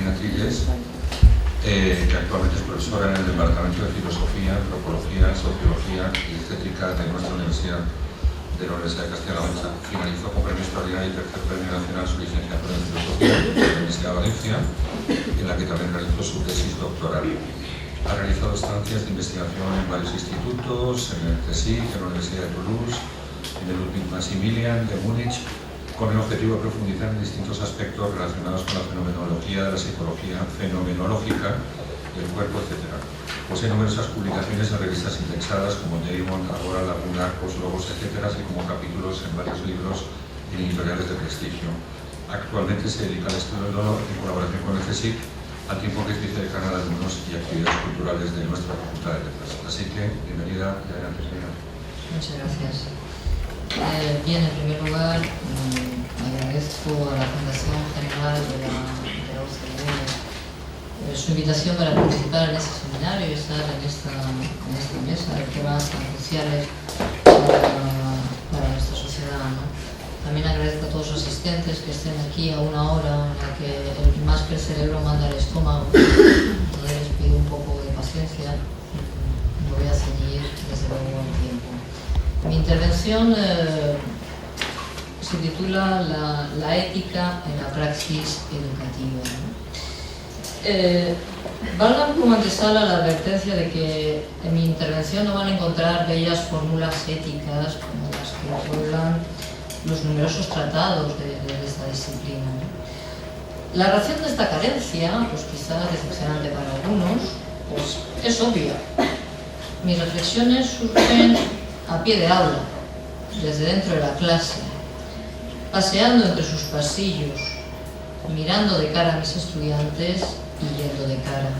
Marina Trilles, que actualmente es profesora en el Departamento de Filosofía, Antropología, Sociología y Estética de nuestra Universidad de Castilla-La Mancha. Finalizó con premio extraordinario y tercer premio nacional su licenciatura en Filosofía de la Universidad de Valencia, en la que también realizó su tesis doctoral. Ha realizado estancias de investigación en varios institutos, en el CSIC, en la Universidad de Toulouse, en el Ludwig Maximilian de Múnich, con el objetivo de profundizar en distintos aspectos relacionados con la fenomenología de la psicología fenomenológica del cuerpo, etc. Posee numerosas publicaciones en revistas indexadas como Damon, Agora, Laguna, Arcos, Logos, etc., así como capítulos en varios libros y editoriales de prestigio. Actualmente se dedica al estudio del dolor en colaboración con el CSIC, al tiempo que es vicedecana de alumnos y actividades culturales de nuestra Facultad de Letras. Así que, bienvenida y adelante, señora. Muchas gracias. Bien, en primer lugar, agradezco a la Fundación General de la OCDE su invitación para participar en este seminario y estar en esta mesa de temas tan cruciales para nuestra sociedad, ¿no? También agradezco a todos los asistentes que estén aquí a una hora en la que más que el cerebro manda el estómago. Entonces les pido un poco de paciencia. Me voy a ceñir desde luego al tiempo. Mi intervención se titula la ética en la praxis educativa, ¿no? Valga como antesala la advertencia de que en mi intervención no van a encontrar bellas fórmulas éticas como las que pueblan los numerosos tratados de esta disciplina, ¿no? La razón de esta carencia, pues quizás decepcionante para algunos, pues es obvia. Mis reflexiones surgen a pie de aula, desde dentro de la clase, paseando entre sus pasillos, mirando de cara a mis estudiantes y yendo de cara.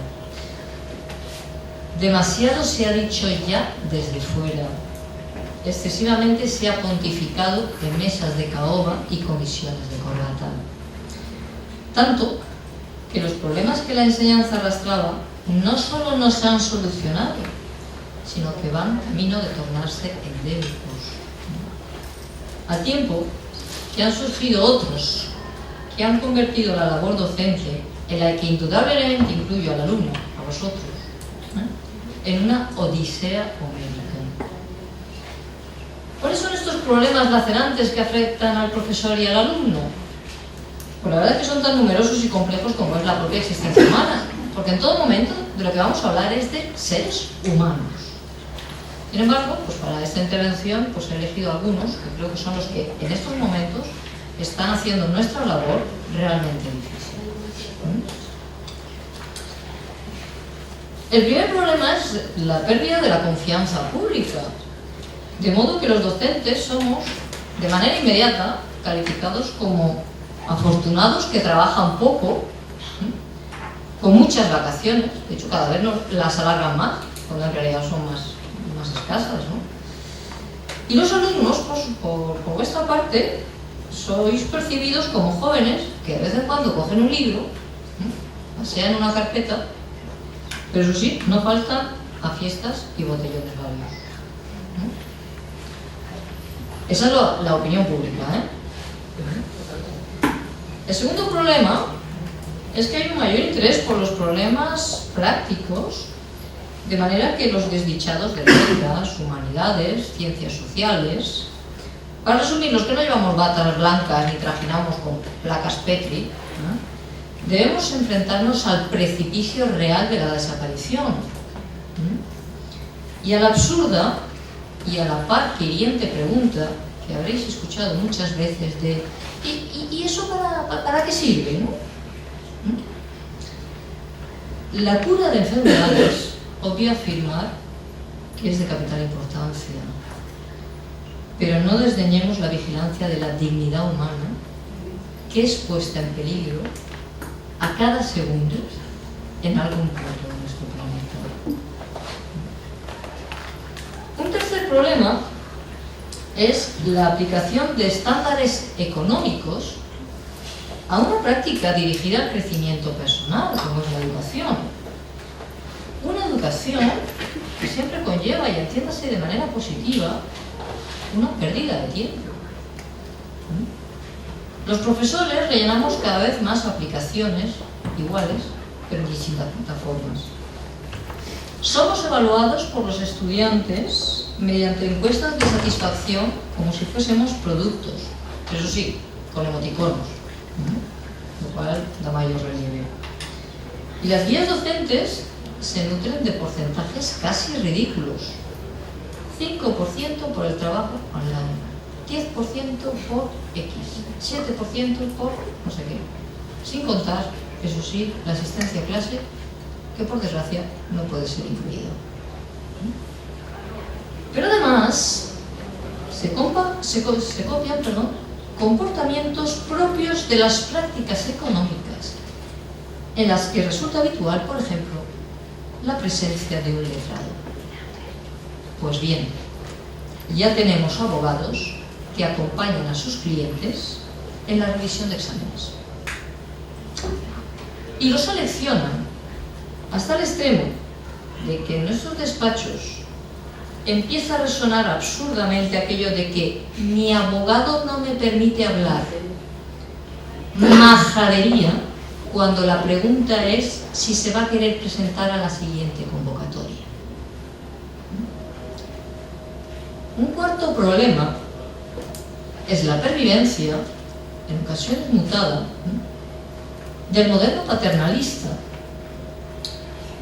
Demasiado se ha dicho ya desde fuera. Excesivamente se ha pontificado en mesas de caoba y comisiones de corbata. Tanto que los problemas que la enseñanza arrastraba no solo no se han solucionado, sino que van camino de tornarse endémicos. Al tiempo que han surgido otros que han convertido la labor docente, en la que indudablemente incluyo al alumno, a vosotros, en una odisea homérica. ¿Cuáles son estos problemas lacerantes que afectan al profesor y al alumno? Pues la verdad es que son tan numerosos y complejos como es la propia existencia humana, porque en todo momento de lo que vamos a hablar es de seres humanos. Sin embargo, pues para esta intervención pues he elegido algunos que creo que son los que en estos momentos están haciendo nuestra labor realmente difícil. El primer problema es la pérdida de la confianza pública, de modo que los docentes somos, de manera inmediata, calificados como afortunados que trabajan poco, con muchas vacaciones. De hecho, cada vez las alargan más, cuando en realidad son más escasas, ¿no? Y los alumnos, pues, por vuestra parte, sois percibidos como jóvenes que de vez en cuando cogen un libro, pasean una carpeta, pero eso sí, no faltan a fiestas y botellones varios. Esa es la opinión pública, ¿eh? El segundo problema es que hay un mayor interés por los problemas prácticos, de manera que los desdichados de letras, humanidades, ciencias sociales, para resumir, los que no llevamos batas blancas ni trajinamos con placas Petri, debemos enfrentarnos al precipicio real de la desaparición y a la absurda y a la par que hiriente pregunta que habréis escuchado muchas veces de ¿y eso para qué sirve, no? La cura de enfermedades obvio afirmar que es de capital importancia, pero no desdeñemos la vigilancia de la dignidad humana, que es puesta en peligro a cada segundo en algún punto de nuestro planeta. Un tercer problema es la aplicación de estándares económicos a una práctica dirigida al crecimiento personal, como es la educación. Una educación que siempre conlleva, y entiéndase de manera positiva, una pérdida de tiempo. Los profesores rellenamos cada vez más aplicaciones iguales, pero en distintas plataformas. Somos evaluados por los estudiantes mediante encuestas de satisfacción como si fuésemos productos, eso sí, con emoticonos, lo cual da mayor relieve. Y las guías docentes se nutren de porcentajes casi ridículos. 5% por el trabajo online, 10% por X, 7% por no sé qué. Sin contar, eso sí, la asistencia a clase, que por desgracia no puede ser incluido. Pero además se copian comportamientos propios de las prácticas económicas, en las que resulta habitual, por ejemplo, la presencia de un letrado. Pues bien, ya tenemos abogados que acompañan a sus clientes en la revisión de exámenes. Y los seleccionan hasta el extremo de que en nuestros despachos empieza a resonar absurdamente aquello de que mi abogado no me permite hablar. Majadería cuando la pregunta es si se va a querer presentar a la siguiente convocatoria. Un cuarto problema es la pervivencia, en ocasiones mutada, del modelo paternalista,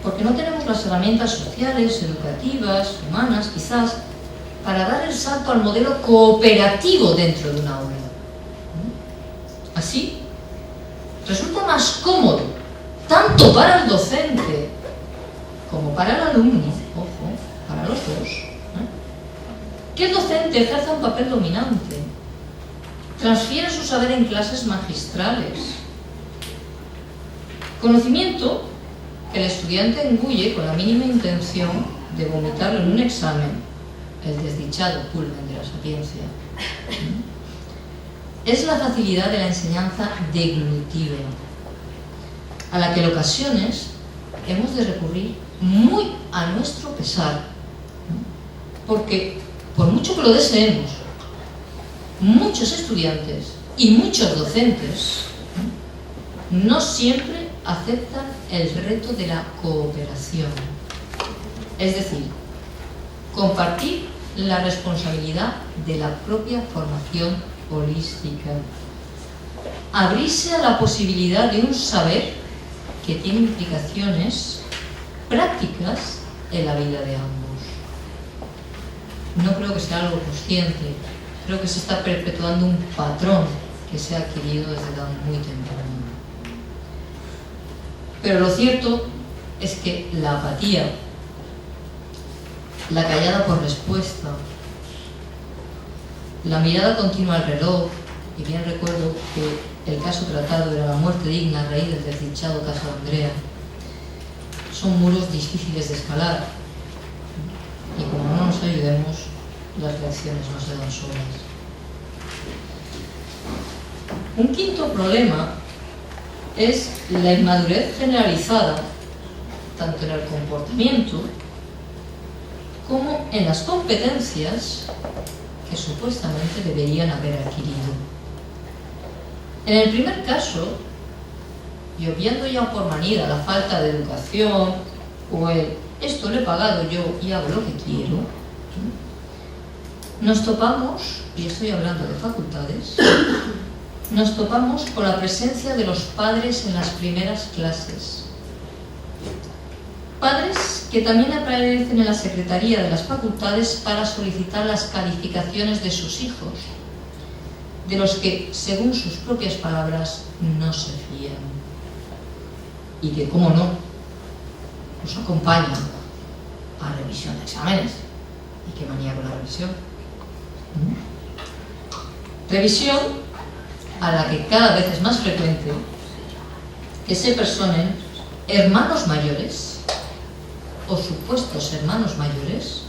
porque no tenemos las herramientas sociales, educativas, humanas, quizás, para dar el salto al modelo cooperativo dentro de una aula. Así, resulta más cómodo, tanto para el docente como para el alumno, ojo, para los dos, que el docente ejerza un papel dominante, transfiere su saber en clases magistrales, conocimiento que el estudiante engulle con la mínima intención de vomitarlo en un examen, el desdichado culmen de la sapiencia. Es la facilidad de la enseñanza deglutiva, a la que en ocasiones hemos de recurrir muy a nuestro pesar, porque por mucho que lo deseemos, muchos estudiantes y muchos docentes no siempre aceptan el reto de la cooperación, es decir, compartir la responsabilidad de la propia formación holística, abrirse a la posibilidad de un saber que tiene implicaciones prácticas en la vida de ambos. No creo que sea algo consciente, creo que se está perpetuando un patrón que se ha adquirido desde tan muy temprano. Pero lo cierto es que la apatía, la callada por respuesta, la mirada continua al reloj, y bien recuerdo que el caso tratado era la muerte digna a raíz del desdichado caso de Andrea, son muros difíciles de escalar, y como no nos ayudemos, las reacciones no se dan solas. Un quinto problema es la inmadurez generalizada, tanto en el comportamiento como en las competencias que supuestamente deberían haber adquirido. En el primer caso, y obviando ya por manida la falta de educación o el esto lo he pagado yo y hago lo que quiero, nos topamos, y estoy hablando de facultades, nos topamos con la presencia de los padres en las primeras clases. Padres que también aparecen en la secretaría de las facultades para solicitar las calificaciones de sus hijos, de los que, según sus propias palabras, no se fían. Y que, cómo no, nos acompañan a revisión de exámenes. ¿Y qué manía con la revisión? Revisión a la que cada vez es más frecuente que se personen hermanos mayores o supuestos hermanos mayores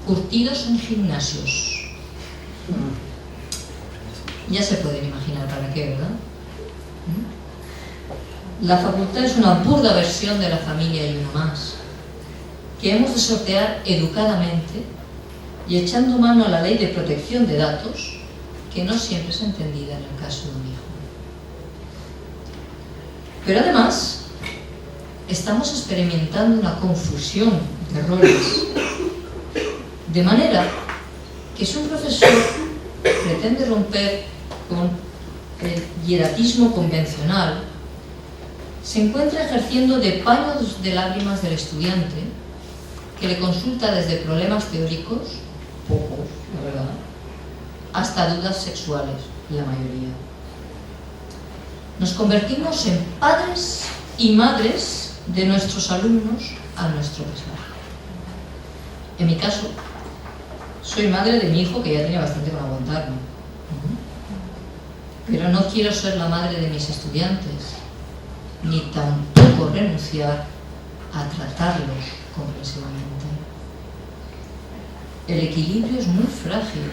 curtidos en gimnasios. Ya se pueden imaginar para qué, ¿verdad? La facultad es una burda versión de la familia y uno más, que hemos de sortear educadamente y echando mano a la ley de protección de datos, que no siempre es entendida en el caso de un hijo. Pero además, estamos experimentando una confusión de roles, de manera que si un profesor pretende romper con el hieratismo convencional, se encuentra ejerciendo de paños de lágrimas del estudiante, que le consulta desde problemas teóricos, pocos, la verdad, hasta dudas sexuales, la mayoría. Nos convertimos en padres y madres de nuestros alumnos a nuestro pesar. En mi caso, soy madre de mi hijo, que ya tenía bastante con aguantarme. Pero no quiero ser la madre de mis estudiantes, ni tampoco renunciar a tratarlos comprensivamente. El equilibrio es muy frágil,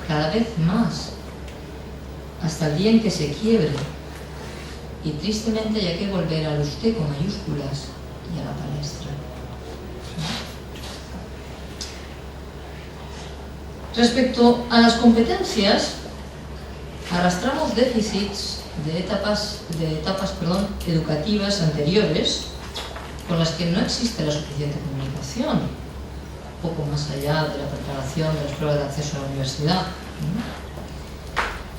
cada vez más, hasta el día en que se quiebre, y tristemente hay que volver al usted con mayúsculas y a la palestra. Respecto a las competencias, arrastramos déficits de etapas educativas anteriores con las que no existe la suficiente comunicación, poco más allá de la preparación de las pruebas de acceso a la universidad.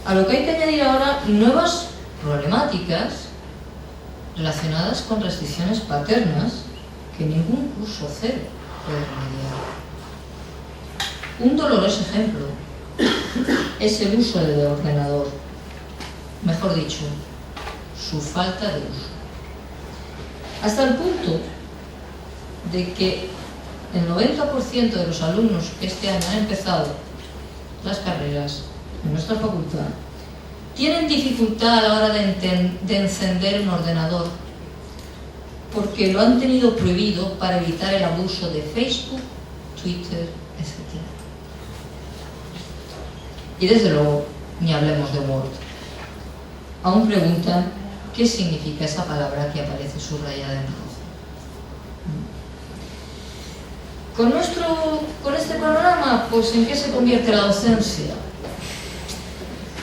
A lo que hay que añadir ahora nuevas problemáticas relacionadas con restricciones paternas que ningún curso cero puede remediar. Un doloroso ejemplo es el uso del ordenador, mejor dicho, su falta de uso. Hasta el punto de que el 90% de los alumnos que este año han empezado las carreras en nuestra facultad tienen dificultad a la hora de encender un ordenador porque lo han tenido prohibido para evitar el abuso de Facebook, Twitter, etc. Y desde luego, ni hablemos de Word. Aún preguntan qué significa esa palabra que aparece subrayada en rojo. Con este panorama, pues ¿en qué se convierte la docencia?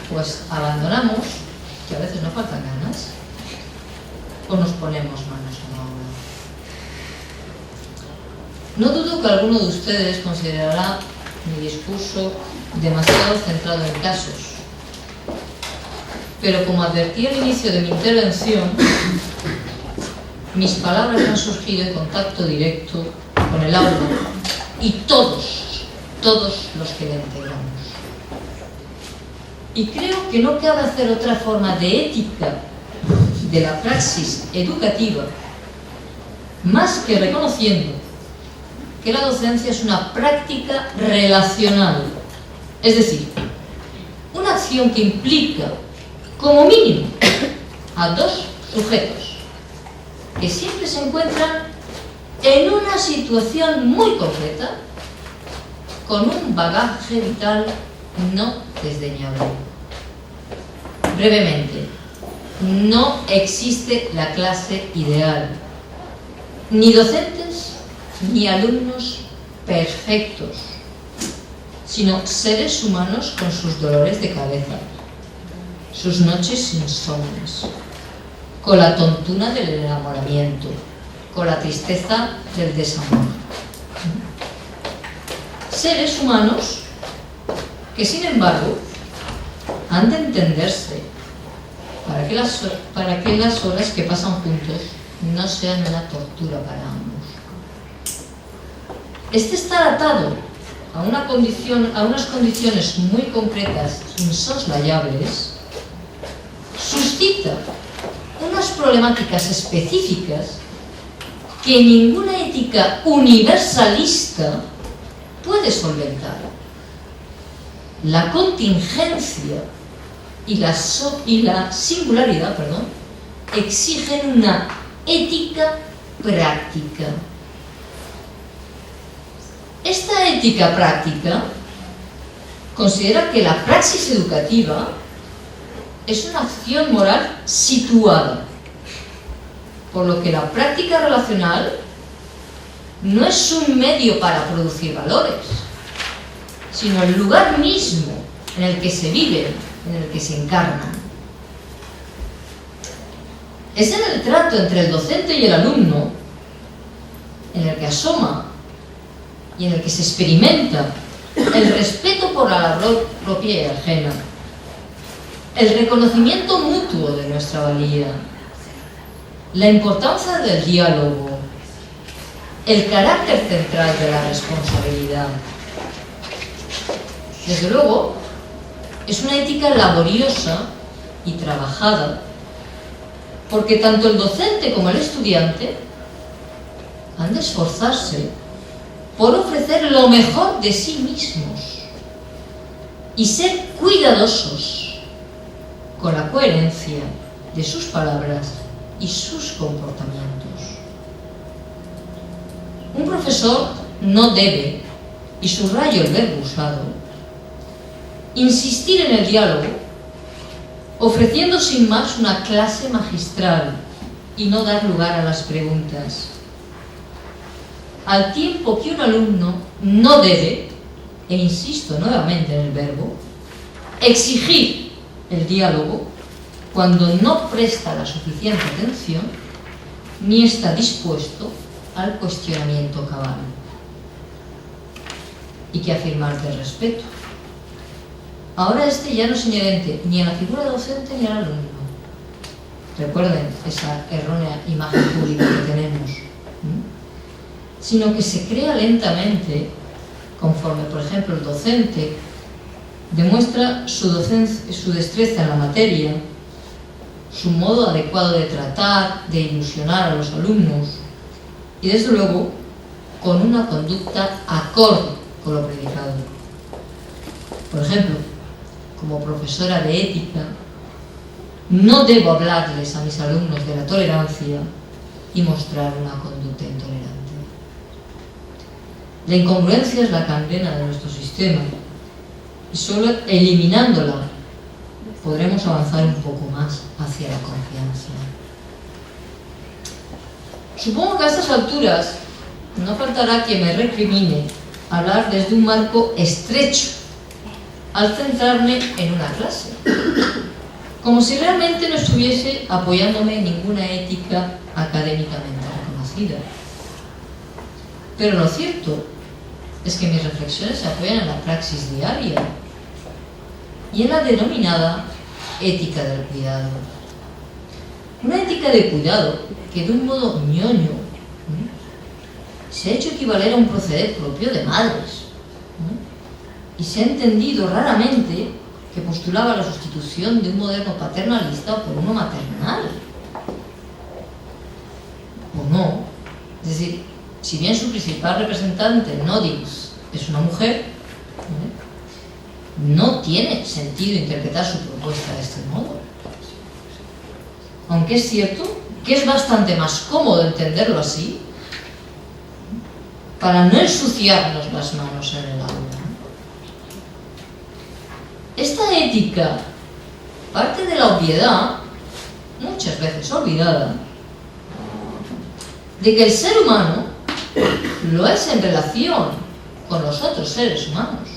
Pues abandonamos, que a veces nos faltan ganas, o nos ponemos manos a la obra. No dudo que alguno de ustedes considerará mi discurso demasiado centrado en casos, pero como advertí al inicio de mi intervención, mis palabras han surgido en contacto directo con el aula y todos los que la integramos. Y creo que no cabe hacer otra forma de ética de la praxis educativa más que reconociendo que la docencia es una práctica relacional, es decir, una acción que implica como mínimo a dos sujetos que siempre se encuentran en una situación muy concreta con un bagaje vital no desdeñable. Brevemente, no existe la clase ideal, ni docentes ni alumnos perfectos, sino seres humanos con sus dolores de cabeza, sus noches insomnes, con la tontuna del enamoramiento, con la tristeza del desamor. Seres humanos que, sin embargo, han de entenderse para que las horas que pasan juntos no sean una tortura para ambos. Este estar atado a unas condiciones muy concretas, insoslayables, suscita unas problemáticas específicas que ninguna ética universalista puede solventar. La contingencia y la singularidad, exigen una ética práctica. Esta ética práctica considera que la praxis educativa es una acción moral situada, por lo que la práctica relacional no es un medio para producir valores, sino el lugar mismo en el que se viven, en el que se encarnan. Es en el trato entre el docente y el alumno en el que asoma y en el que se experimenta el respeto por la labor propia y ajena, el reconocimiento mutuo de nuestra valía, la importancia del diálogo, el carácter central de la responsabilidad. Desde luego, es una ética laboriosa y trabajada, porque tanto el docente como el estudiante han de esforzarse por ofrecer lo mejor de sí mismos y ser cuidadosos con la coherencia de sus palabras y sus comportamientos. Un profesor no debe, y subrayo el verbo usado, insistir en el diálogo, ofreciendo sin más una clase magistral y no dar lugar a las preguntas. Al tiempo que un alumno no debe, e insisto nuevamente en el verbo, exigir el diálogo cuando no presta la suficiente atención ni está dispuesto al cuestionamiento cabal. Y que afirmar del respeto. Ahora este ya no es inherente ni a la figura docente ni al alumno. Recuerden esa errónea imagen pública que tenemos. Sino que se crea lentamente conforme, por ejemplo, el docente demuestra su destreza en la materia, su modo adecuado de tratar, de ilusionar a los alumnos y, desde luego, con una conducta acorde con lo predicado. Por ejemplo, como profesora de ética, no debo hablarles a mis alumnos de la tolerancia y mostrar una conducta intolerante. La incongruencia es la cangrena de nuestro sistema y solo eliminándola podremos avanzar un poco más hacia la confianza. Supongo que a estas alturas no faltará quien me recrimine hablar desde un marco estrecho al centrarme en una clase, como si realmente no estuviese apoyándome en ninguna ética académicamente reconocida. Pero lo cierto es que mis reflexiones se apoyan en la praxis diaria y en la denominada ética del cuidado. Una ética de cuidado que de un modo ñoño se ha hecho equivaler a un proceder propio de madres y se ha entendido raramente que postulaba la sustitución de un moderno paternalista por uno maternal. ¿O no? Es decir, si bien su principal representante, Noddings, es una mujer, no tiene sentido interpretar su propuesta de este modo. Aunque es cierto que es bastante más cómodo entenderlo así, para no ensuciarnos las manos en el aula. Esta ética parte de la obviedad, muchas veces olvidada, de que el ser humano lo es en relación con los otros seres humanos,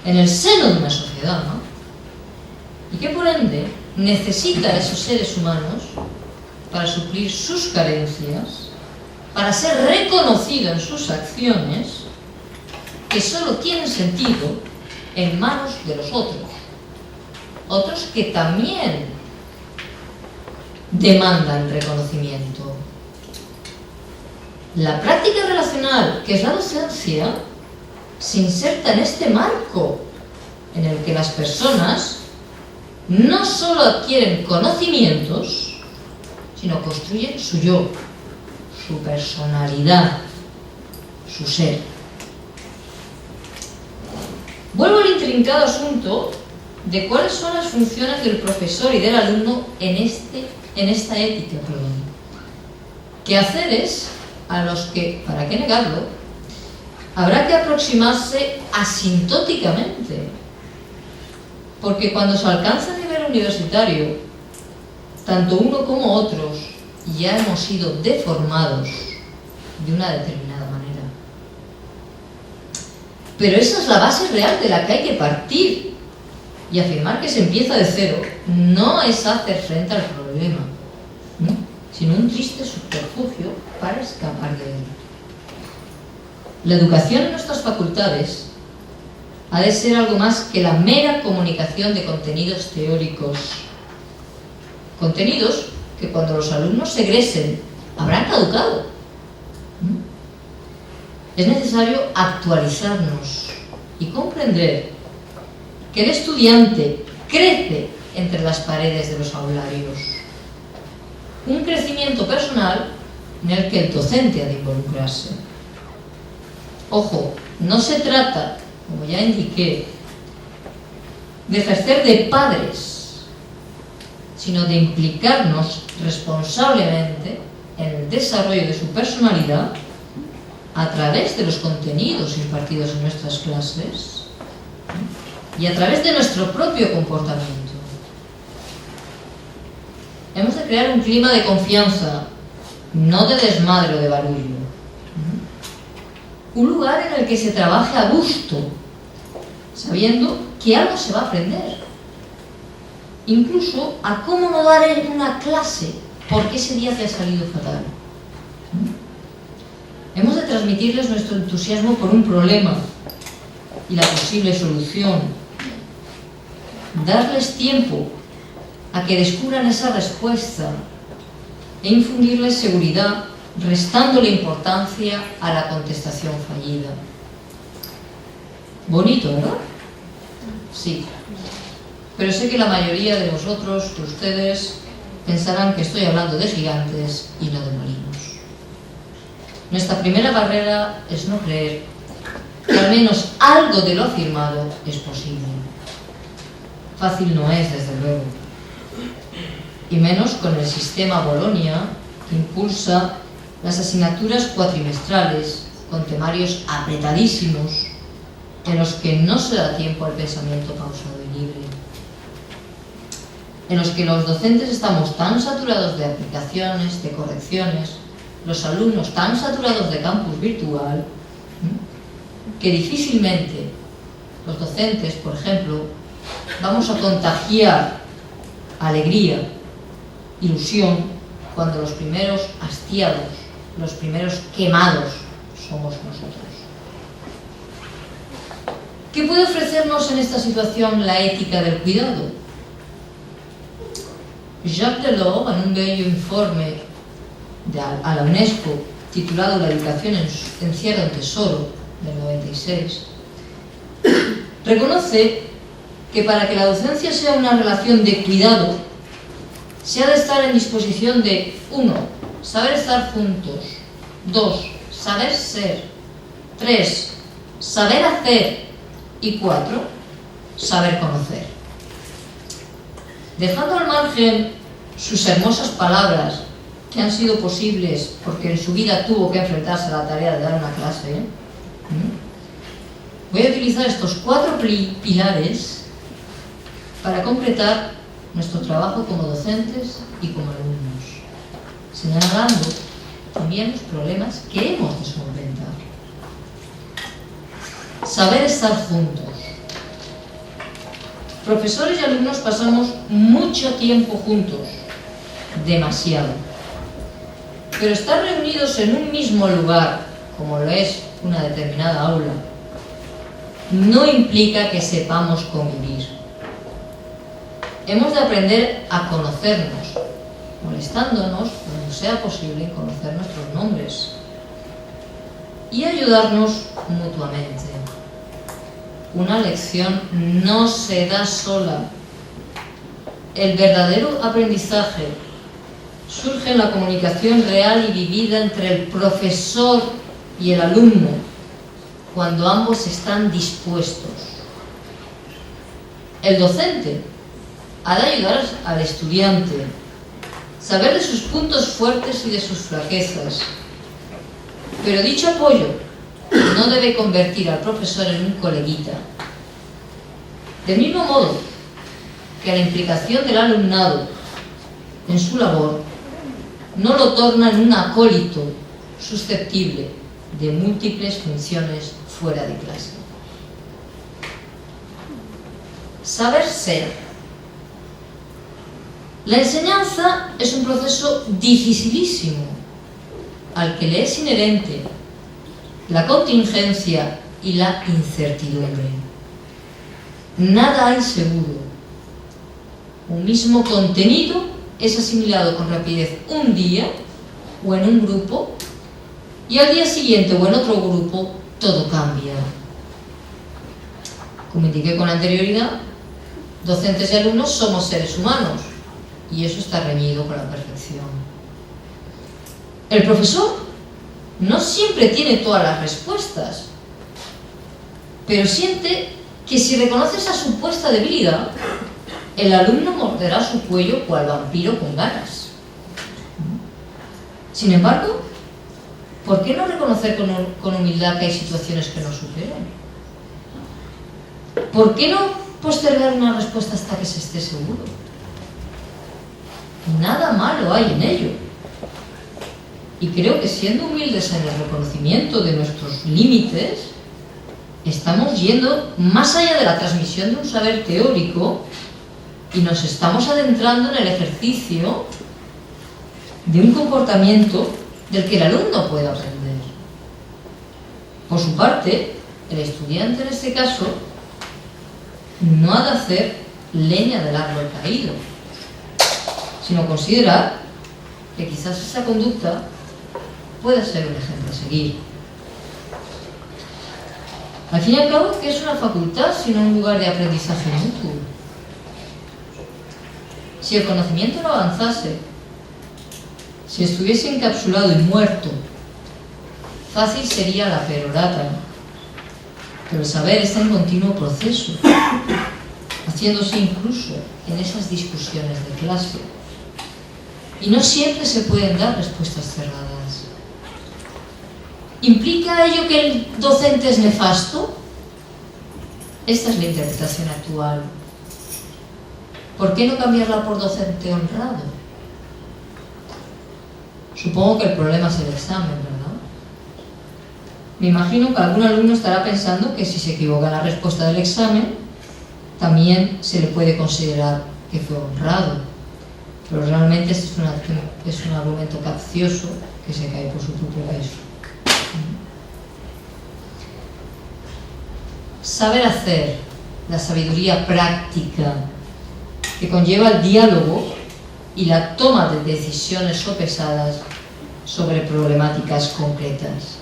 en el seno de una sociedad, ¿no? Y que por ende necesita a esos seres humanos para suplir sus carencias, para ser reconocido en sus acciones, que solo tienen sentido en manos de los otros que también demandan reconocimiento. La práctica relacional, que es la docencia, se inserta en este marco en el que las personas no solo adquieren conocimientos, sino construyen su yo, su personalidad, su ser. Vuelvo al intrincado asunto de cuáles son las funciones del profesor y del alumno en esta ética. Quehaceres a los que, ¿para qué negarlo?, habrá que aproximarse asintóticamente, porque cuando se alcanza el nivel universitario, tanto uno como otros ya hemos sido deformados de una determinada manera. Pero esa es la base real de la que hay que partir Y afirmar que se empieza de cero no es hacer frente al problema, ¿no?, sino un triste subterfugio para escapar de él. La educación en nuestras facultades ha de ser algo más que la mera comunicación de contenidos teóricos. Contenidos que cuando los alumnos egresen habrán caducado. Es necesario actualizarnos y comprender que el estudiante crece entre las paredes de los aularios. Un crecimiento personal en el que el docente ha de involucrarse. Ojo, no se trata, como ya indiqué, de ejercer de padres, sino de implicarnos responsablemente en el desarrollo de su personalidad a través de los contenidos impartidos en nuestras clases y a través de nuestro propio comportamiento. Hemos de crear un clima de confianza, no de desmadre o de barullo. Un lugar en el que se trabaje a gusto, sabiendo que algo se va a aprender. Incluso a cómo no dar en una clase porque ese día te ha salido fatal. Hemos de transmitirles nuestro entusiasmo por un problema y la posible solución. Darles tiempo a que descubran esa respuesta e infundirles seguridad, restándole importancia a la contestación fallida. Bonito, ¿verdad? Sí. Pero sé que la mayoría de vosotros, de ustedes, pensarán que estoy hablando de gigantes y no de molinos. Nuestra primera barrera es no creer que al menos algo de lo afirmado es posible. Fácil no es, desde luego. Y menos con el sistema Bolonia, que impulsa las asignaturas cuatrimestrales con temarios apretadísimos en los que no se da tiempo al pensamiento pausado y libre, en los que los docentes estamos tan saturados de aplicaciones, de correcciones, los alumnos tan saturados de campus virtual, que difícilmente los docentes, por ejemplo, vamos a contagiar alegría, ilusión, cuando los primeros hastiados, los primeros quemados somos nosotros. ¿Qué puede ofrecernos en esta situación la ética del cuidado? Jacques Delors, en un bello informe a la UNESCO titulado La educación encierra un tesoro, del 96, reconoce que para que la docencia sea una relación de cuidado, se ha de estar en disposición de 1. Saber estar juntos, 2. Saber ser, 3. Saber hacer y 4. Saber conocer. Dejando al margen sus hermosas palabras, que han sido posibles porque en su vida tuvo que enfrentarse a la tarea de dar una clase, voy a utilizar estos 4 pilares para completar nuestro trabajo como docentes y como alumnos, señalando también los problemas que hemos de solventar. Saber estar juntos. Profesores y alumnos pasamos mucho tiempo juntos, demasiado. Pero estar reunidos en un mismo lugar, como lo es una determinada aula, no implica que sepamos convivir. Hemos de aprender a conocernos, molestándonos cuando sea posible conocer nuestros nombres y ayudarnos mutuamente. Una lección no se da sola. El verdadero aprendizaje surge en la comunicación real y vivida entre el profesor y el alumno, cuando ambos están dispuestos. El docente ha de ayudar al estudiante, saber de sus puntos fuertes y de sus flaquezas, pero dicho apoyo no debe convertir al profesor en un coleguita. Del mismo modo que la implicación del alumnado en su labor no lo torna en un acólito susceptible de múltiples funciones fuera de clase. Saber ser. La enseñanza es un proceso dificilísimo, al que le es inherente la contingencia y la incertidumbre. Nada hay seguro. Un mismo contenido es asimilado con rapidez un día o en un grupo, y al día siguiente o en otro grupo todo cambia. Como indiqué con anterioridad, docentes y alumnos somos seres humanos, y eso está reñido con la perfección. El profesor no siempre tiene todas las respuestas, pero siente que si reconoce esa supuesta debilidad, el alumno morderá su cuello cual vampiro con ganas. Sin embargo, ¿por qué no reconocer con humildad que hay situaciones que no superan? ¿Por qué no postergar una respuesta hasta que se esté seguro? Nada malo hay en ello. Y creo que siendo humildes en el reconocimiento de nuestros límites, estamos yendo más allá de la transmisión de un saber teórico y nos estamos adentrando en el ejercicio de un comportamiento del que el alumno puede aprender. Por su parte, el estudiante en este caso no ha de hacer leña del árbol caído, sino considerar que quizás esa conducta puede ser un ejemplo a seguir. Al fin y al cabo, ¿qué es una facultad sino un lugar de aprendizaje mutuo? Si el conocimiento no avanzase, si estuviese encapsulado y muerto, fácil sería la perorata, pero el saber está en continuo proceso, haciéndose incluso en esas discusiones de clase. Y no siempre se pueden dar respuestas cerradas. ¿Implica ello que el docente es nefasto? Esta es la interpretación actual. ¿Por qué no cambiarla por docente honrado? Supongo que el problema es el examen, ¿verdad? Me imagino que algún alumno estará pensando que si se equivoca en la respuesta del examen, también se le puede considerar que fue honrado. Pero realmente este es un argumento capcioso que se cae por su propio peso. Saber hacer, la sabiduría práctica que conlleva el diálogo y la toma de decisiones sopesadas sobre problemáticas concretas.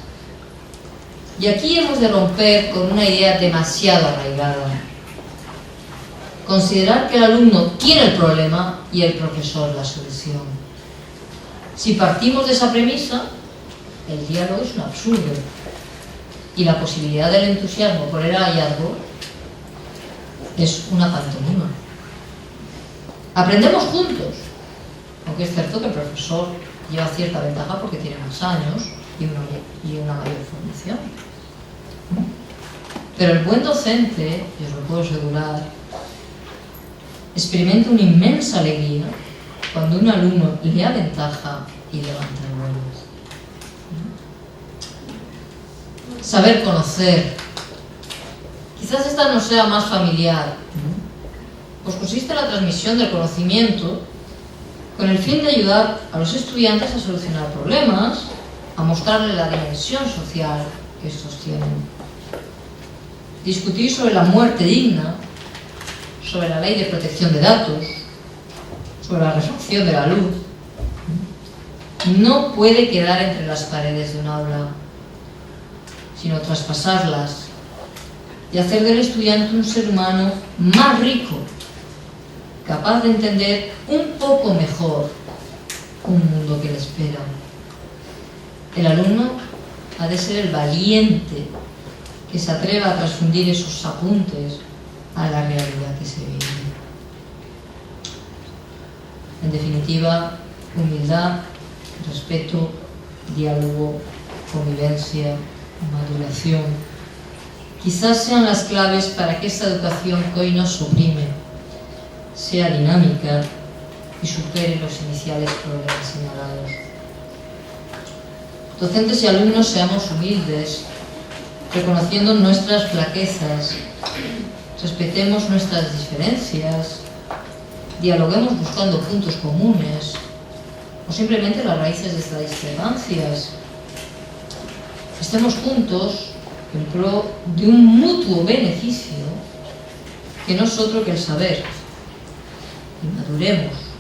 Y aquí hemos de romper con una idea demasiado arraigada. Considerar que el alumno tiene el problema y el profesor la solución. Si partimos de esa premisa, el diálogo es un absurdo y la posibilidad del entusiasmo por el hallazgo es una pantomima. Aprendemos juntos, aunque es cierto que el profesor lleva cierta ventaja porque tiene más años y una mayor formación. Pero el buen docente, y os lo puedo asegurar, experimenta una inmensa alegría cuando un alumno le aventaja y levanta el vuelo. Saber conocer. Quizás esta no sea más familiar, pues consiste en la transmisión del conocimiento con el fin de ayudar a los estudiantes a solucionar problemas, a mostrarles la dimensión social que estos tienen. Discutir sobre la muerte digna, sobre la ley de protección de datos, sobre la refracción de la luz, no puede quedar entre las paredes de un aula, sino traspasarlas y hacer del estudiante un ser humano más rico, capaz de entender un poco mejor un mundo que le espera. El alumno ha de ser el valiente que se atreva a transfundir esos apuntes a la realidad que se vive. En definitiva, humildad, respeto, diálogo, convivencia, maduración, quizás sean las claves para que esta educación que hoy nos oprime sea dinámica y supere los iniciales problemas señalados. Docentes y alumnos, seamos humildes, reconociendo nuestras flaquezas respetemos nuestras diferencias, dialoguemos buscando puntos comunes o simplemente las raíces de estas discrepancias. Estemos juntos en pro de un mutuo beneficio que no es otro que el saber. Y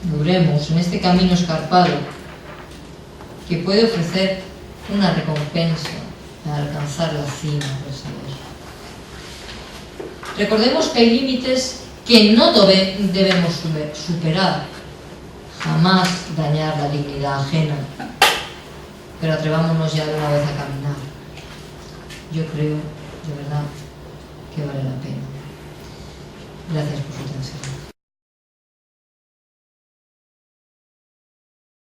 maduremos en este camino escarpado que puede ofrecer una recompensa para alcanzar la cima del saber. Recordemos que hay límites que no debemos superar, jamás dañar la dignidad ajena, pero atrevámonos ya de una vez a caminar. Yo creo, de verdad, que vale la pena. Gracias por su atención.